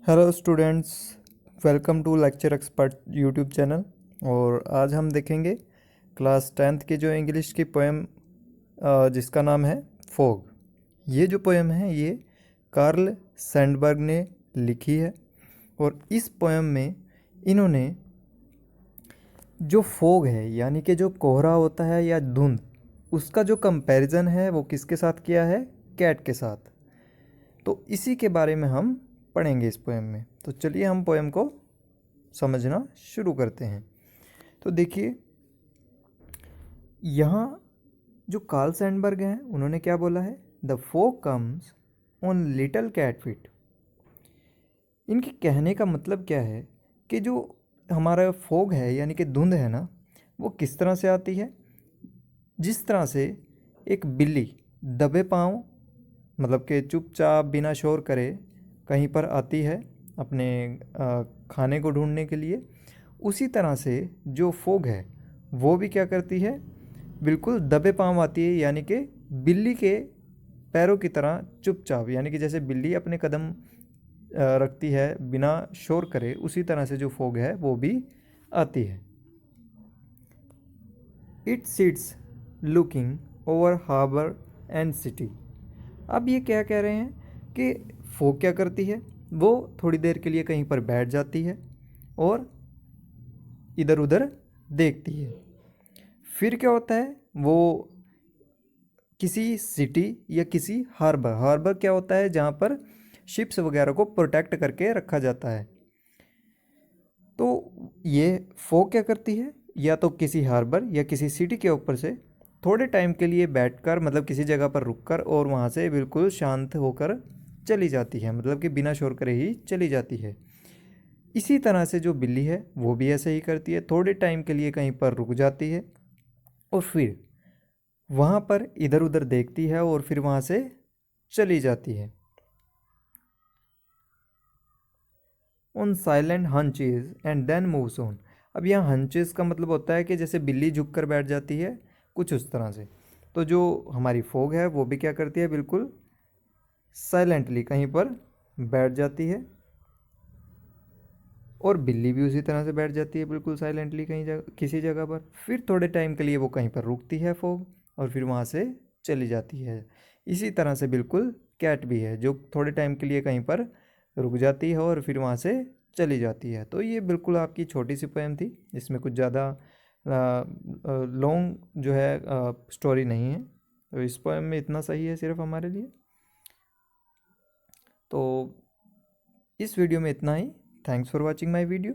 Hello students, welcome to lecture expert YouTube channel. और आज हम देखेंगे क्लास 10th की जो इंग्लिश की पोएम जिसका नाम है फोग। ये जो पोएम है ये कार्ल सैंडबर्ग ने लिखी है। और इस पोएम में इन्होंने जो फोग है यानी कि जो कोहरा होता है या धुंध, उसका जो कंपैरिजन है वो किसके साथ किया है? कैट के साथ। तो इसी के बारे में हम पढ़ेंगे इस पोएम में। तो चलिए हम पोएम को समझना शुरू करते हैं। तो देखिए, यहाँ जो कार्ल सैंडबर्ग हैं उन्होंने क्या बोला है? The fog comes on little cat feet. इनके कहने का मतलब क्या है कि जो हमारा फोग है यानी कि धुंध है ना, वो किस तरह से आती है? जिस तरह से एक बिल्ली दबे पाँव, मतलब कि चुपचाप बिना शोर करे कहीं पर आती है अपने खाने को ढूंढने के लिए, उसी तरह से जो फोग है वो भी क्या करती है? बिल्कुल दबे पाँव आती है, यानी कि बिल्ली के पैरों की तरह चुपचाप, यानी कि जैसे बिल्ली अपने कदम रखती है बिना शोर करे, उसी तरह से जो फोग है वो भी आती है। It sits looking over harbour and city. अब ये क्या कह रहे हैं कि फोग क्या करती है? वो थोड़ी देर के लिए कहीं पर बैठ जाती है और इधर उधर देखती है। फिर क्या होता है? वो किसी सिटी या किसी हार्बर, हार्बर क्या होता है? जहाँ पर शिप्स वगैरह को प्रोटेक्ट करके रखा जाता है। तो ये फोग क्या करती है? या तो किसी हार्बर या किसी सिटी के ऊपर से थोड़े टाइम के लिए बैठकर, मतलब किसी जगह पर रुककर, और वहाँ से बिल्कुल शांत होकर चली जाती है, मतलब कि बिना शोर करे ही चली जाती है। इसी तरह से जो बिल्ली है वो भी ऐसे ही करती है, थोड़े टाइम के लिए कहीं पर रुक जाती है और फिर वहाँ पर इधर उधर देखती है और फिर वहाँ से चली जाती है। On silent haunches and then moves on. अब यहाँ हंचेज का मतलब होता है कि जैसे बिल्ली झुक कर बैठ जाती है, कुछ उस तरह से। तो जो हमारी फोग है वो भी क्या करती है? बिल्कुल साइलेंटली कहीं पर बैठ जाती है, और बिल्ली भी उसी तरह से बैठ जाती है बिल्कुल साइलेंटली कहीं किसी जगह पर। फिर थोड़े टाइम के लिए वो कहीं पर रुकती है फोग, और फिर वहाँ से चली जाती है। इसी तरह से बिल्कुल कैट भी है, जो थोड़े टाइम के लिए कहीं पर रुक जाती है और फिर वहाँ से चली जाती है। तो ये बिल्कुल आपकी छोटी सी पोएम थी, इसमें कुछ ज़्यादा लॉन्ग जो है स्टोरी नहीं है। तो इस पोएम में इतना सही है सिर्फ हमारे लिए। तो इस वीडियो में इतना ही। Thanks for watching my video.